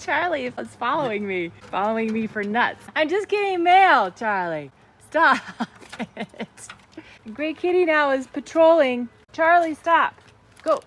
Charlie is following me for nuts. I'm just getting mail, Charlie. Stop it. Great Kitty now is patrolling. Charlie, stop. Go.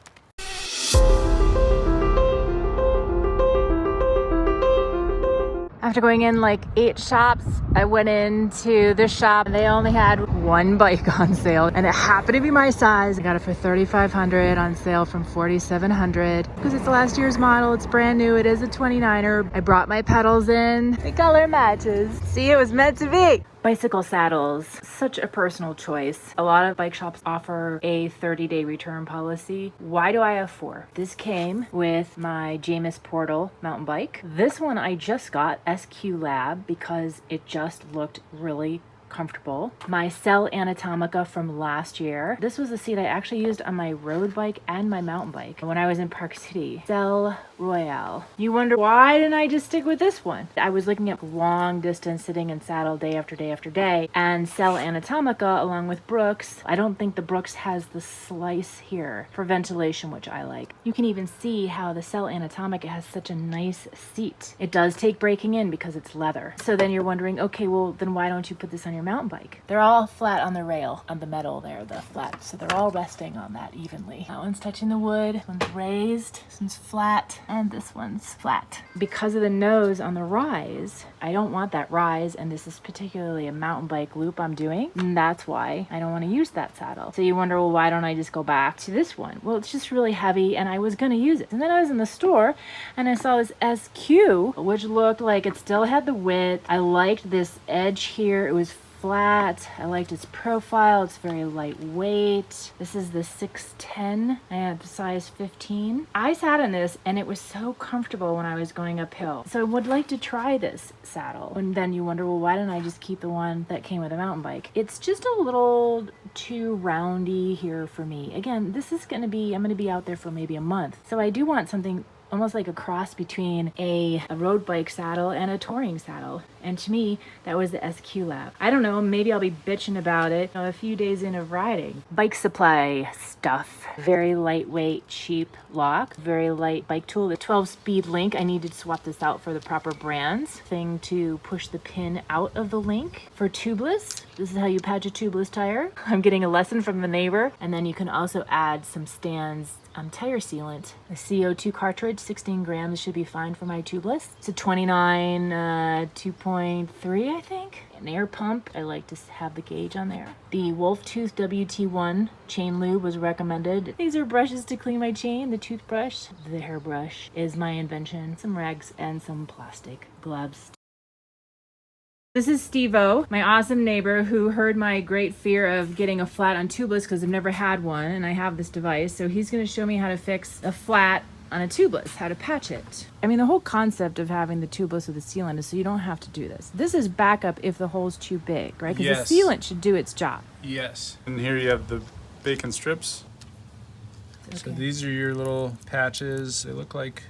After going in like 8 shops, I went into this shop and they only had one bike on sale and it happened to be my size. I got it for $3,500 on sale from $4,700 because it's last year's model. It's brand new. It is a 29er. I brought my pedals in. The color matches. See, it was meant to be. Bicycle saddles, such a personal choice. A lot of bike shops offer a 30-day return policy. Why do I have 4? This came with my Jamis Portal mountain bike. This one I just got, SQ Lab, because it just looked really comfortable. My Selle Anatomica from last year. This was a seat I actually used on my road bike and my mountain bike when I was in Park City. Selle Royal. You wonder why didn't I just stick with this one? I was looking at long distance sitting in saddle day after day after day, and Selle Anatomica along with Brooks. I don't think the Brooks has the slice here for ventilation, which I like. You can even see how the Selle Anatomica has such a nice seat. It does take breaking in because it's leather. So then you're wondering, okay, well then why don't you put this on your mountain bike? They're all flat on the rail, on the metal there, the flat. So they're all resting on that evenly. That one's touching the wood, this one's raised, this one's flat, and this one's flat. Because of the nose on the rise, I don't want that rise, and this is particularly a mountain bike loop I'm doing, and that's why I don't want to use that saddle. So you wonder, well, why don't I just go back to this one? Well, it's just really heavy, and I was going to use it. And then I was in the store, and I saw this SQ, which looked like it still had the width. I liked this edge here. It was flat. I liked its profile. It's very lightweight. This is the 610. I have size 15. I sat in this and it was so comfortable when I was going uphill. So I would like to try this saddle. And then you wonder, well, why didn't I just keep the one that came with a mountain bike? It's just a little too roundy here for me. Again, this is I'm going to be out there for maybe a month. So I do want something almost like a cross between a road bike saddle and a touring saddle. And to me, that was the SQ Lab. I don't know, maybe I'll be bitching about it a few days in of riding. Bike supply stuff. Very lightweight, cheap lock. Very light bike tool. The 12-speed link. I need to swap this out for the proper brands. Thing to push the pin out of the link. For tubeless, this is how you patch a tubeless tire. I'm getting a lesson from the neighbor. And then you can also add some stands tire sealant. A CO2 cartridge, 16 grams should be fine for my tubeless. It's a 29 2.3, I think. An air pump. I like to have the gauge on there. The Wolf Tooth WT1 chain lube was recommended. These are brushes to clean my chain. The toothbrush, the hairbrush is my invention. Some rags and some plastic gloves. This is Steve-O, my awesome neighbor who heard my great fear of getting a flat on tubeless because I've never had one and I have this device. So he's going to show me how to fix a flat on a tubeless, how to patch it. I mean, the whole concept of having the tubeless with the sealant is so you don't have to do this. This is backup if the hole's too big, right? Because yes. The sealant should do its job. Yes. And here you have the bacon strips. Okay. So these are your little patches. They look like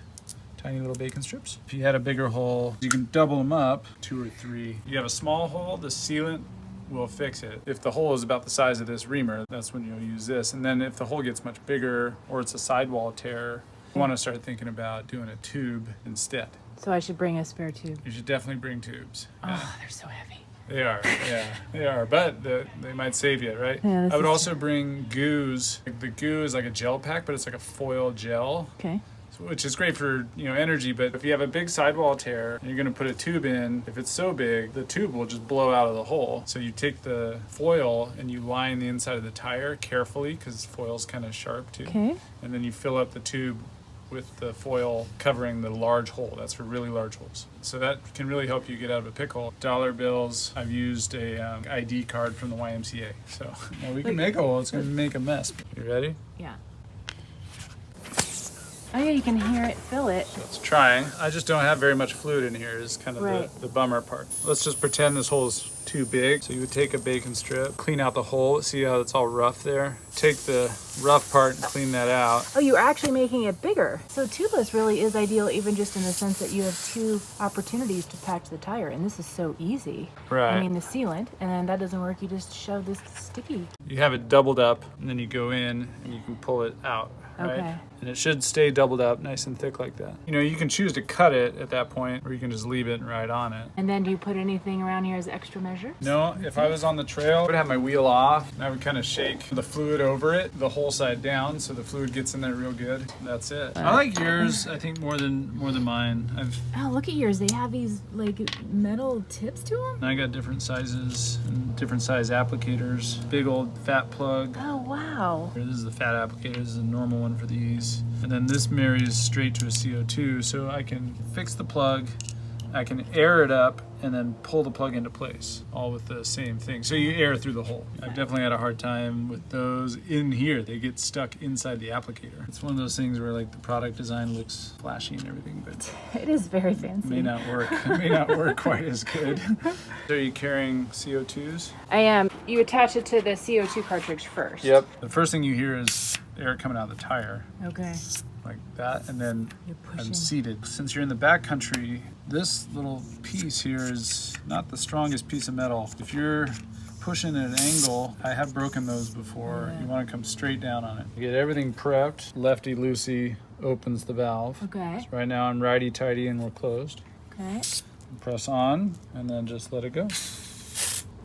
tiny little bacon strips. If you had a bigger hole, you can double them up, 2 or 3. You have a small hole, the sealant will fix it. If the hole is about the size of this reamer, that's when you'll use this. And then if the hole gets much bigger or it's a sidewall tear, you want to start thinking about doing a tube instead. So I should bring a spare tube. You should definitely bring tubes. Oh, they're so heavy. They are, yeah, they are, but they might save you, right? Yeah, I would also bring goos. The goo is like a gel pack, but it's like a foil gel. Okay. Which is great for, energy, but if you have a big sidewall tear and you're going to put a tube in, if it's so big, the tube will just blow out of the hole. So you take the foil and you line the inside of the tire carefully because foil's kind of sharp too. Okay. And then you fill up the tube with the foil covering the large hole. That's for really large holes. So that can really help you get out of a pickle. Dollar bills, I've used a ID card from the YMCA. So now we can make a hole. It's going to make a mess. You ready? Yeah. Oh yeah, you can hear it, feel it. So it's trying. I just don't have very much fluid in here is kind of the bummer part. Let's just pretend this hole is too big. So you would take a bacon strip, clean out the hole. See how it's all rough there? Take the rough part and clean that out. Oh, you're actually making it bigger. So tubeless really is ideal even just in the sense that you have 2 opportunities to patch the tire, and this is so easy. Right. I mean, the sealant, and then that doesn't work, you just shove this sticky. You have it doubled up, and then you go in and you can pull it out, right? Okay. And it should stay doubled up nice and thick like that. You know, you can choose to cut it at that point, or you can just leave it and ride on it. And then do you put anything around here as extra measure? No, if I was on the trail, I would have my wheel off, and I would kind of shake the fluid over it, the whole side down, so the fluid gets in there real good. That's it. I like yours, I think, more than mine. Oh, look at yours. They have these like metal tips to them? I got different sizes and different size applicators. Big old fat plug. Oh, wow. This is the fat applicator. This is a normal one for these. And then this marries straight to a CO2, so I can fix the plug, I can air it up, and then pull the plug into place, all with the same thing. So you air through the hole. I've definitely had a hard time with those in here. They get stuck inside the applicator. It's one of those things where like the product design looks flashy and everything, but it is very fancy. It may not work. It may not work quite as good. So are you carrying CO2s? I am. You attach it to the CO2 cartridge first. Yep. The first thing you hear is air coming out of the tire. Okay. Like that, and then You're pushing. I'm seated. Since you're in the backcountry, this little piece here is not the strongest piece of metal. If you're pushing at an angle, I have broken those before. You want to come straight down on it. You get everything prepped. Lefty loosey opens the valve. Okay. So right now I'm righty tighty and we're closed. Okay. Press on and then just let it go.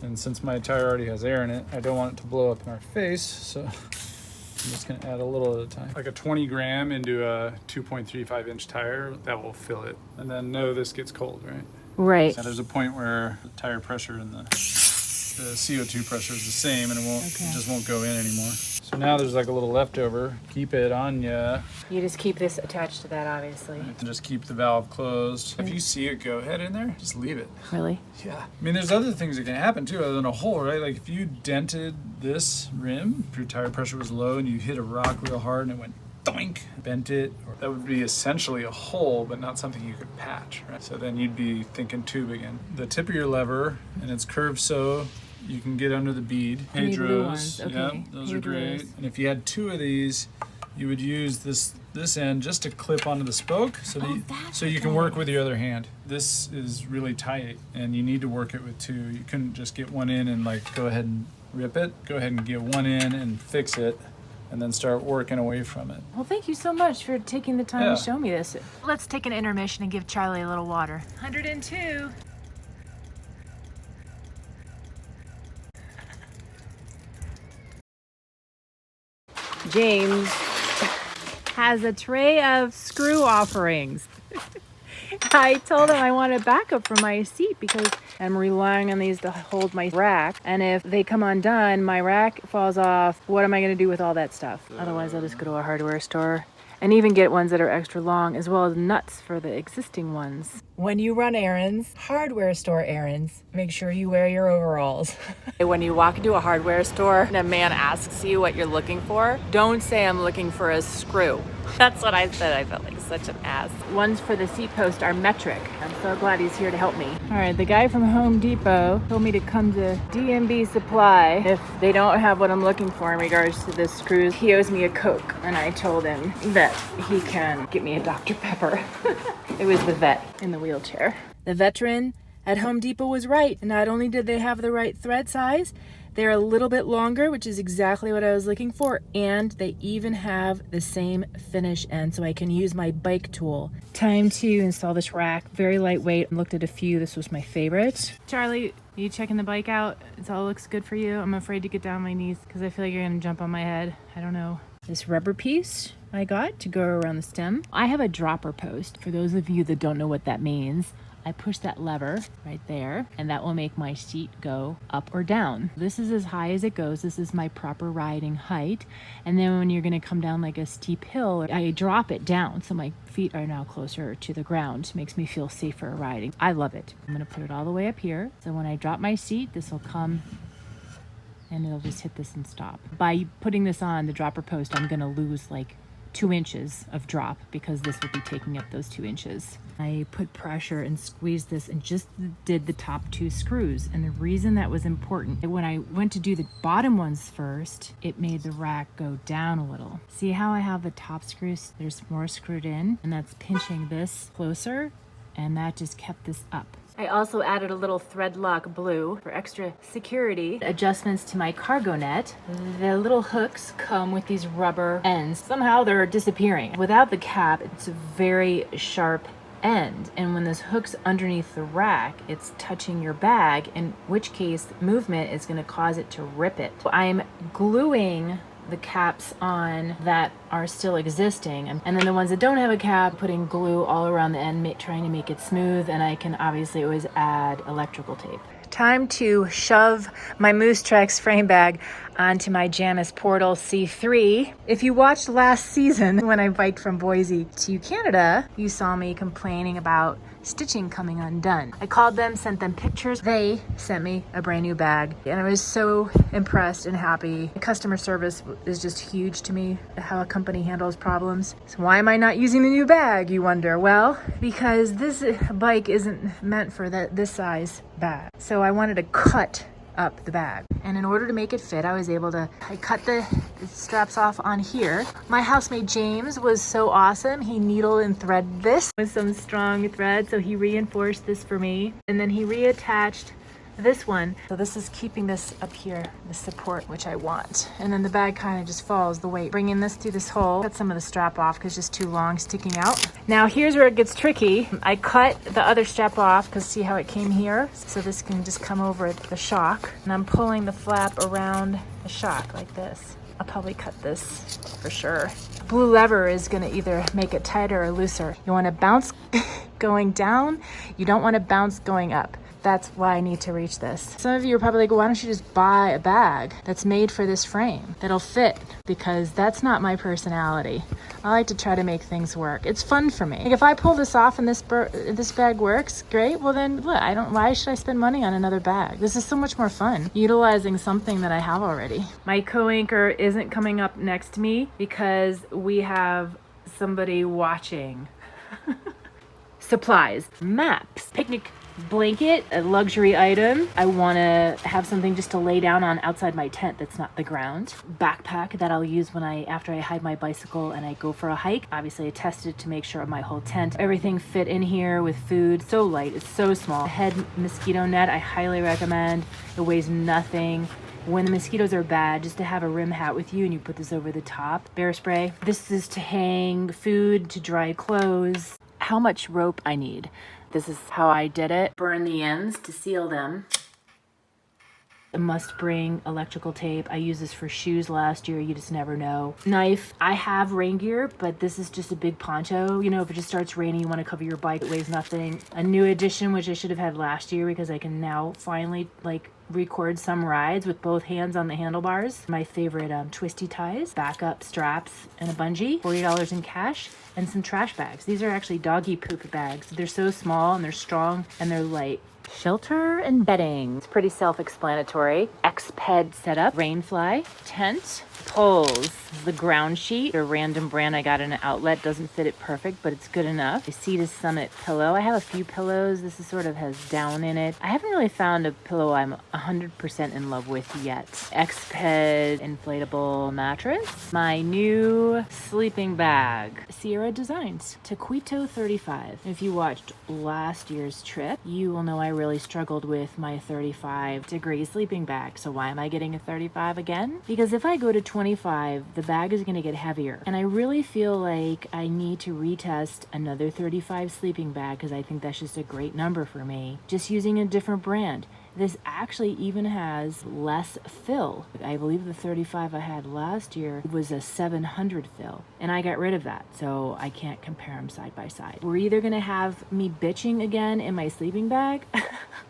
And since my tire already has air in it, I don't want it to blow up in our face, so I'm just gonna add a little at a time. Like a 20 gram into a 2.35 inch tire, that will fill it. And then know this gets cold, right? Right. So there's a point where the tire pressure and the CO2 pressure is the same, and it just won't go in anymore. So now there's like a little leftover. Keep it on ya. You just keep this attached to that, obviously. And just keep the valve closed. If you see it go ahead in there, just leave it. Really? Yeah. I mean, there's other things that can happen too, other than a hole, right? Like if you dented this rim, if your tire pressure was low and you hit a rock real hard and it went doink, bent it, or that would be essentially a hole, but not something you could patch, right? So then you'd be thinking tube again. The tip of your lever, and it's curved so you can get under the bead. Any blue Hedgerows, ones, okay. yep, those are great. And if you had two of these, you would use this end just to clip onto the spoke so that you can work with your other hand. This is really tight and you need to work it with two. You couldn't just get one in and like go ahead and rip it. Go ahead and get one in and fix it and then start working away from it. Well, thank you so much for taking the time Yeah. to show me this. Let's take an intermission and give Charlie a little water. 102. James has a tray of screw offerings. I told him I want a backup for my seat because I'm relying on these to hold my rack. And if they come undone, my rack falls off. What am I going to do with all that stuff? Otherwise, I'll just go to a hardware store and even get ones that are extra long, as well as nuts for the existing ones. When you run errands, hardware store errands, make sure you wear your overalls. When you walk into a hardware store and a man asks you what you're looking for, don't say I'm looking for a screw. That's what I said. I felt like such an ass. Ones for the seat post are metric. I'm so glad he's here to help me. All right, the guy from Home Depot told me to come to DMB Supply if they don't have what I'm looking for in regards to the screws. He owes me a Coke, and I told him that he can get me a Dr. Pepper. It was the vet in the wheelchair. The veteran at Home Depot was right. Not only did they have the right thread size, they're a little bit longer, which is exactly what I was looking for, and they even have the same finish end, so I can use my bike tool. Time to install this rack. Very lightweight. I looked at a few. This was my favorite. Charlie, are you checking the bike out? It all looks good for you. I'm afraid to get down on my knees because I feel like you're gonna jump on my head. I don't know. This rubber piece I got to go around the stem. I have a dropper post. For those of you that don't know what that means, I push that lever right there and that will make my seat go up or down. This is as high as it goes. This is my proper riding height. And then when you're gonna come down like a steep hill, I drop it down so my feet are now closer to the ground. It makes me feel safer riding. I love it. I'm gonna put it all the way up here. So when I drop my seat, this will come and it'll just hit this and stop. By putting this on the dropper post, I'm gonna lose like 2 inches of drop because this will be taking up those 2 inches. I put pressure and squeezed this and just did the top 2 screws. And the reason that was important, when I went to do the bottom ones first, it made the rack go down a little. See how I have the top screws? There's more screwed in, and that's pinching this closer, and that just kept this up. I also added a little thread lock blue for extra security. Adjustments to my cargo net. The little hooks come with these rubber ends. Somehow they're disappearing. Without the cap, it's a very sharp end, and when this hook's underneath the rack, it's touching your bag, in which case movement is going to cause it to rip it. I'm gluing the caps on that are still existing, and then the ones that don't have a cap, putting glue all around the end, trying to make it smooth, and I can obviously always add electrical tape. Time to shove my Moose Trex frame bag onto my Janus Portal C3. If you watched last season when I biked from Boise to Canada, you saw me complaining about stitching coming undone. I called them, sent them pictures. They sent me a brand new bag, and I was so impressed and happy. The customer service is just huge to me, how a company handles problems. So why am I not using the new bag, you wonder? Well, because this bike isn't meant for this size bag. So I wanted to cut up the bag, and in order to make it fit, I cut the straps off on here. My housemate James was so awesome. He needle and threaded this with some strong thread, so he reinforced this for me, and then he reattached this one. So this is keeping this up here, the support, which I want. And then the bag kind of just follows the weight. Bringing this through this hole, cut some of the strap off because it's just too long sticking out. Now here's where it gets tricky. I cut the other strap off because see how it came here? So this can just come over the shock. And I'm pulling the flap around the shock like this. I'll probably cut this for sure. Blue lever is gonna either make it tighter or looser. You wanna bounce going down. You don't wanna bounce going up. That's why I need to reach this. Some of you are probably like, well, why don't you just buy a bag that's made for this frame that'll fit? Because that's not my personality. I like to try to make things work. It's fun for me. Like if I pull this off and this bag works, great. Well then, look, why should I spend money on another bag? This is so much more fun, utilizing something that I have already. My co-anchor isn't coming up next to me because we have somebody watching. Supplies, maps, picnic blanket, a luxury item. I want to have something just to lay down on outside my tent that's not the ground. Backpack that I'll use after I hide my bicycle and I go for a hike. Obviously I tested to make sure my whole tent, everything fit in here with food. So light, it's so small. Head mosquito net, I highly recommend. It weighs nothing. When the mosquitoes are bad, just to have a rim hat with you and you put this over the top. Bear spray. This is to hang food, to dry clothes. How much rope I need. This is how I did it. Burn the ends to seal them. A must bring electrical tape. I used this for shoes last year. You just never know. Knife. I have rain gear, but this is just a big poncho. You know, if it just starts raining, you want to cover your bike. It weighs nothing. A new addition, which I should have had last year because I can now finally record some rides with both hands on the handlebars. My favorite twisty ties, backup straps, and a bungee. $40 in cash. And some trash bags. These are actually doggy poop bags. They're so small and they're strong and they're light. Shelter and bedding. It's pretty self-explanatory. X-Ped setup, rainfly, tent, poles. The ground sheet, a random brand I got in an outlet. Doesn't fit it perfect, but it's good enough. A Sea to Summit pillow. I have a few pillows. This is sort of has down in it. I haven't really found a pillow I'm 100% in love with yet. X-Ped inflatable mattress. My new sleeping bag. Sierra Designs. Taquito 35. If you watched last year's trip, you will know I really struggled with my 35-degree sleeping bag. So why am I getting a 35 again? Because if I go to 25, the bag is going to get heavier. And I really feel like I need to retest another 35 sleeping bag because I think that's just a great number for me. Just using a different brand. This actually even has less fill. I believe the 35 I had last year was a 700 fill, and I got rid of that, so I can't compare them side by side. We're either gonna have me bitching again in my sleeping bag.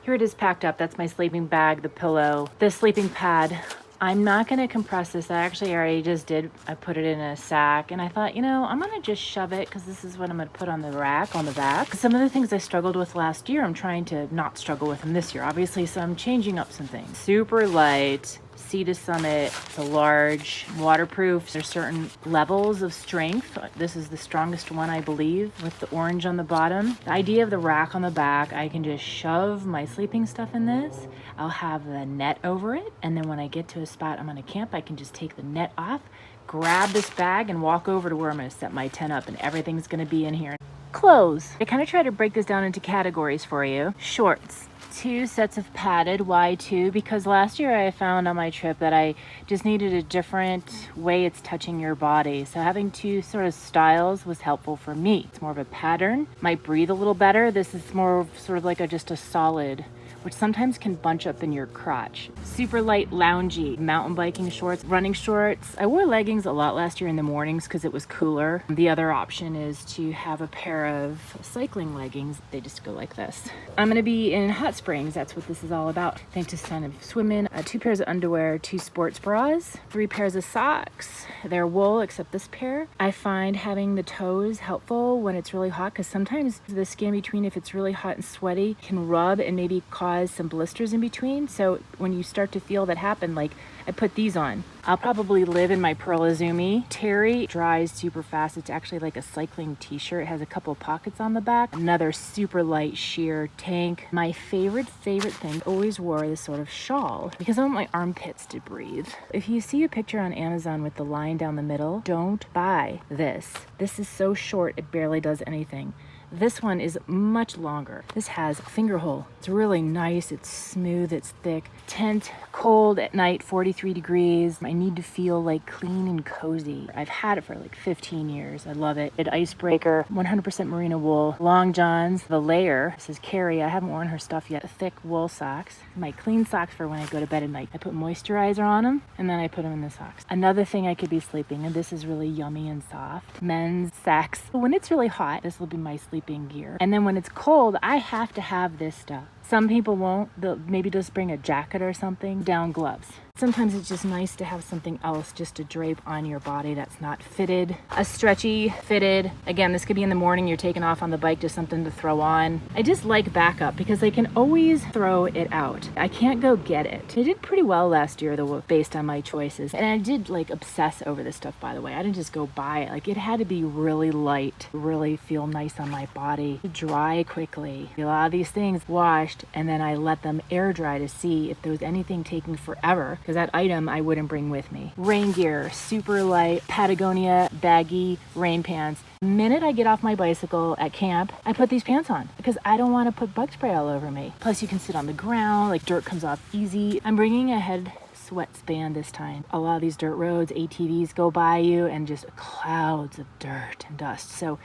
Here it is packed up. That's my sleeping bag, the pillow, the sleeping pad. I'm not going to compress this. I actually already just did. I put it in a sack and I thought, I'm going to just shove it because this is what I'm going to put on the rack on the back. Some of the things I struggled with last year, I'm trying to not struggle with them this year, obviously. So I'm changing up some things. Super light. Sea to Summit, it's a large, waterproof. There's certain levels of strength. This is the strongest one, I believe, with the orange on the bottom. The idea of the rack on the back, I can just shove my sleeping stuff in this. I'll have the net over it, and then when I get to a spot I'm gonna camp, I can just take the net off, grab this bag, and walk over to where I'm gonna set my tent up, and everything's gonna be in here. Clothes. I kind of try to break this down into categories for you. Shorts. 2 sets of padded. Why 2? Because last year I found on my trip that I just needed a different way it's touching your body. So having 2 sort of styles was helpful for me. It's more of a pattern, might breathe a little better. This is more sort of like just a solid, which sometimes can bunch up in your crotch. Super light, loungy, mountain biking shorts, running shorts. I wore leggings a lot last year in the mornings because it was cooler. The other option is to have a pair of cycling leggings. They just go like this. I'm gonna be in hot springs. That's what this is all about. Thanks to Sun of Swim in. 2 pairs of underwear, 2 sports bras, 3 pairs of socks. They're wool except this pair. I find having the toes helpful when it's really hot because sometimes the skin between, if it's really hot and sweaty, can rub and maybe cause some blisters in between. So when you start to feel that happen, like I put these on. I'll probably live in my Pearl Izumi. Terry dries super fast. It's actually like a cycling t-shirt. It has a couple pockets on the back. Another super light sheer tank. My favorite thing, always wore this sort of shawl because I want my armpits to breathe. If you see a picture on Amazon with the line down the middle, don't buy this. This is so short, it barely does anything. This one is much longer. This has a finger hole. It's really nice. It's smooth. It's thick. Tent, cold at night, 43 degrees. I need to feel like clean and cozy. I've had it for like 15 years. I love it. An icebreaker, 100% merino wool. Long johns, the layer. This is Carrie. I haven't worn her stuff yet. Thick wool socks. My clean socks for when I go to bed at night. I put moisturizer on them and then I put them in the socks. Another thing I could be sleeping in. This is really yummy and soft. Men's sacks. When it's really hot, this will be my sleeping gear. And then when it's cold, I have to have this stuff. Some people won't. They'll maybe just bring a jacket or something. Down gloves. Sometimes it's just nice to have something else just to drape on your body that's not fitted. A stretchy, fitted. Again, this could be in the morning, you're taking off on the bike, just something to throw on. I just like backup because I can always throw it out. I can't go get it. I did pretty well last year though, based on my choices. And I did like obsess over this stuff, by the way. I didn't just go buy it. Like it had to be really light, really feel nice on my body, dry quickly. A lot of these things washed and then I let them air dry to see if there was anything taking forever, because that item I wouldn't bring with me. Rain gear, super light, Patagonia baggy rain pants. The minute I get off my bicycle at camp, I put these pants on because I don't want to put bug spray all over me. Plus you can sit on the ground, like dirt comes off easy. I'm bringing a head sweatband this time. A lot of these dirt roads, ATVs go by you and just clouds of dirt and dust. So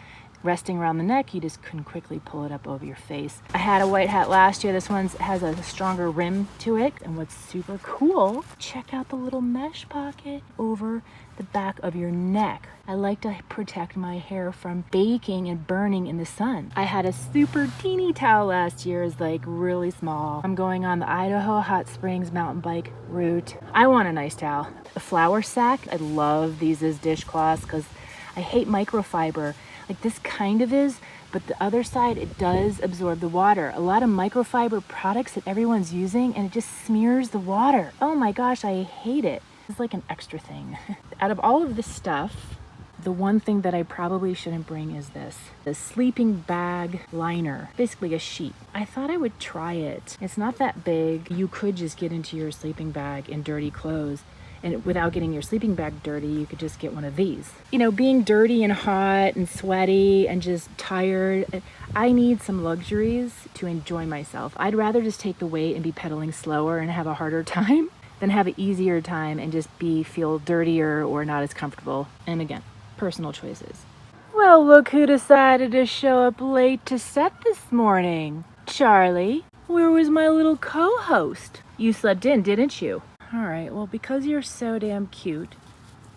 resting around the neck, you just can quickly pull it up over your face. I had a white hat last year. This one has a stronger rim to it. And what's super cool, check out the little mesh pocket over the back of your neck. I like to protect my hair from baking and burning in the sun. I had a super teeny towel last year, is like really small. I'm going on the Idaho Hot Springs mountain bike route. I want a nice towel. A flour sack. I love these as dishcloths because I hate microfiber. Like this kind of is, but the other side, it does absorb the water. A lot of microfiber products that everyone's using and it just smears the water. Oh my gosh, I hate it. It's like an extra thing. Out of all of this stuff, the one thing that I probably shouldn't bring is this. The sleeping bag liner, basically a sheet. I thought I would try it. It's not that big. You could just get into your sleeping bag in dirty clothes. And without getting your sleeping bag dirty, you could just get one of these. You know, being dirty and hot and sweaty and just tired, I need some luxuries to enjoy myself. I'd rather just take the weight and be pedaling slower and have a harder time than have an easier time and just feel dirtier or not as comfortable. And again, personal choices. Well, look who decided to show up late to set this morning. Charlie, where was my little co-host? You slept in, didn't you? All right, well, because you're so damn cute,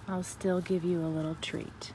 I'll still give you a little treat.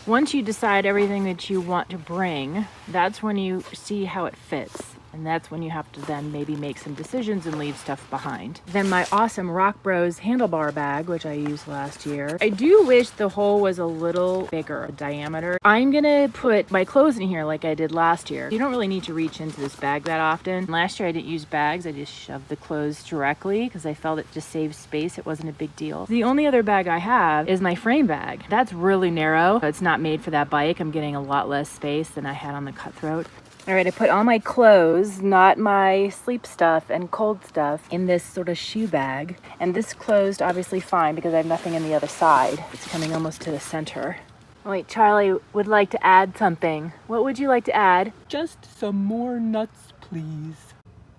Once you decide everything that you want to bring, that's when you see how it fits. And that's when you have to then maybe make some decisions and leave stuff behind. Then my awesome Rock Bros handlebar bag, which I used last year. I do wish the hole was a little bigger diameter. I'm gonna put my clothes in here like I did last year. You don't really need to reach into this bag that often. Last year I didn't use bags. I just shoved the clothes directly because I felt it just saved space. It wasn't a big deal. The only other bag I have is my frame bag. That's really narrow. It's not made for that bike. I'm getting a lot less space than I had on the Cutthroat. All right, I put all my clothes, not my sleep stuff and cold stuff, in this sort of shoe bag. And this closed obviously fine because I have nothing in the other side. It's coming almost to the center. Wait, Charlie would like to add something. What would you like to add? Just some more nuts, please.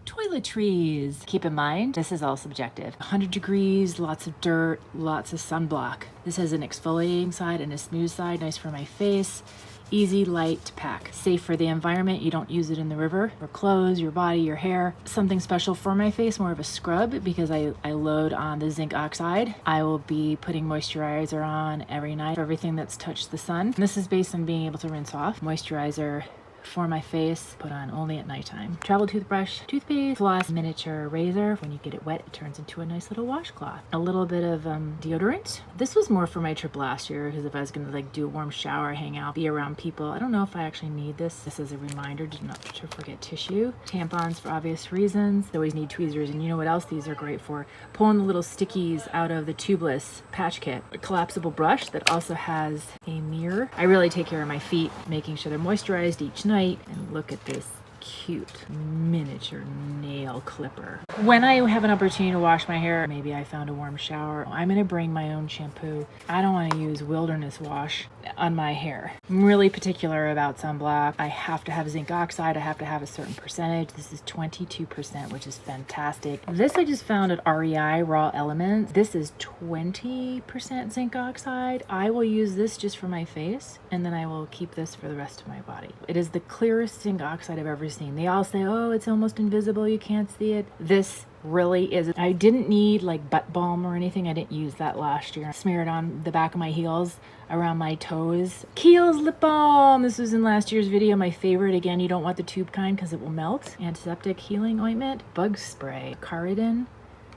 Toiletries. Keep in mind, this is all subjective. 100 degrees, lots of dirt, lots of sunblock. This has an exfoliating side and a smooth side, nice for my face. Easy, light to pack. Safe for the environment. You don't use it in the river. For clothes, your body, your hair. Something special for my face, more of a scrub because I load on the zinc oxide. I will be putting moisturizer on every night for everything that's touched the sun. And this is based on being able to rinse off. Moisturizer for my face, put on only at nighttime. Travel toothbrush, toothpaste, floss, miniature razor. When you get it wet, it turns into a nice little washcloth. A little bit of deodorant. This was more for my trip last year because if I was gonna like do a warm shower, hang out, be around people. I don't know if I actually need this. This is a reminder not to forget tissue. Tampons for obvious reasons. I always need tweezers, and you know what else these are great for? Pulling the little stickies out of the Tubeless patch kit. A collapsible brush that also has a mirror. I really take care of my feet, making sure they're moisturized each night. And look at this cute miniature nail clipper. When I have an opportunity to wash my hair, maybe I found a warm shower, I'm gonna bring my own shampoo. I don't want to use Wilderness Wash on my hair. I'm really particular about sunblock. I have to have zinc oxide. I have to have a certain percentage. This is 22%, which is fantastic. This I just found at REI, Raw Elements. This is 20% zinc oxide. I will use this just for my face, and then I will keep this for the rest of my body. It is the clearest zinc oxide I've ever seen. They all say, oh, it's almost invisible, you can't see it. This really is. I didn't need like butt balm or anything. I didn't use that last year. I smeared on the back of my heels, around my toes. Kiehl's lip balm. This was in last year's video. My favorite. Again, you don't want the tube kind because it will melt. Antiseptic healing ointment. Bug spray. Caridin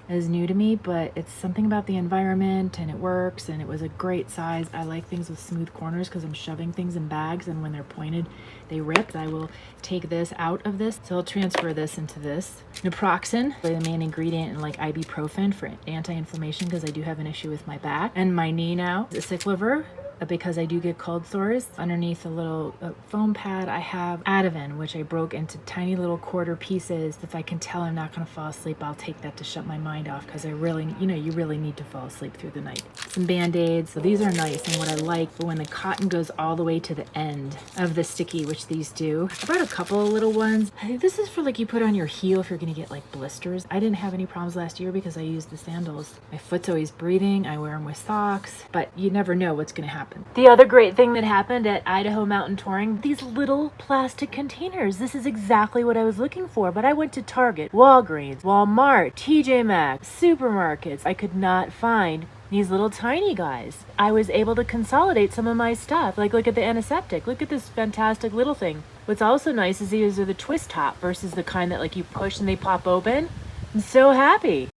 is new to me, but it's something about the environment and it works, and it was a great size. I like things with smooth corners because I'm shoving things in bags, and when they're pointed they rip. I will take this out of this, so I'll transfer this into this. Naproxen, the main ingredient in like ibuprofen for anti-inflammation because I do have an issue with my back and my knee now. Aciclovir, because I do get cold sores. Underneath a little foam pad, I have Ativan, which I broke into tiny little quarter pieces. If I can tell I'm not gonna fall asleep, I'll take that to shut my mind off because I really, you really need to fall asleep through the night. Some Band-Aids. So these are nice, and what I like, but when the cotton goes all the way to the end of the sticky, which these do. I brought a couple of little ones. I think this is for like you put on your heel if you're gonna get like blisters. I didn't have any problems last year because I used the sandals. My foot's always breathing. I wear them with socks, but you never know what's gonna happen. The other great thing that happened at Idaho Mountain Touring, these little plastic containers. This is exactly what I was looking for, but I went to Target, Walgreens, Walmart, TJ Maxx, supermarkets. I could not find these little tiny guys. I was able to consolidate some of my stuff. Like, look at the antiseptic. Look at this fantastic little thing. What's also nice is these are the twist top versus the kind that like you push and they pop open. I'm so happy.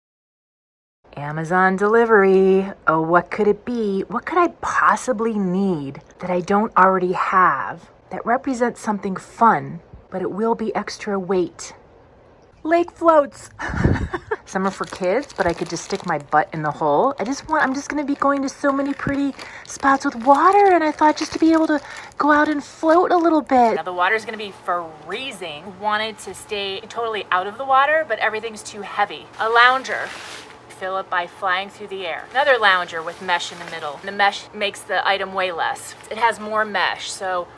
Amazon delivery. Oh, what could it be? What could I possibly need that I don't already have that represents something fun, but it will be extra weight? Lake floats. Some are for kids, but I could just stick my butt in the hole. I'm just going to be going to so many pretty spots with water, and I thought just to be able to go out and float a little bit. Now the water's going to be freezing. Wanted to stay totally out of the water, but everything's too heavy. A lounger. Fill it by flying through the air. Another lounger with mesh in the middle. The mesh makes the item weigh less. It has more mesh, so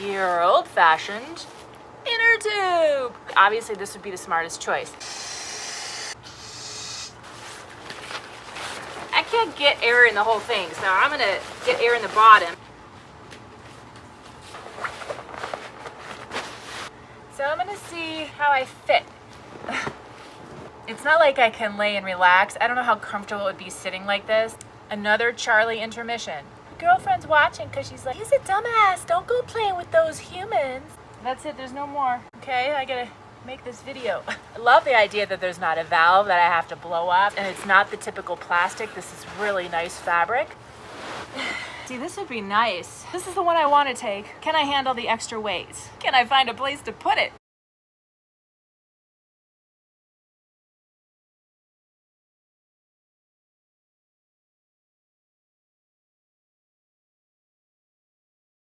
your old-fashioned inner tube. Obviously, this would be the smartest choice. I can't get air in the whole thing, so I'm gonna get air in the bottom. So I'm gonna see how I fit. It's not like I can lay and relax. I don't know how comfortable it would be sitting like this. Another Charlie intermission. Girlfriend's watching because she's like, he's a dumbass. Don't go playing with those humans. That's it. There's no more. Okay, I gotta make this video. I love the idea that there's not a valve that I have to blow up, and it's not the typical plastic. This is really nice fabric. See, this would be nice. This is the one I want to take. Can I handle the extra weight? Can I find a place to put it?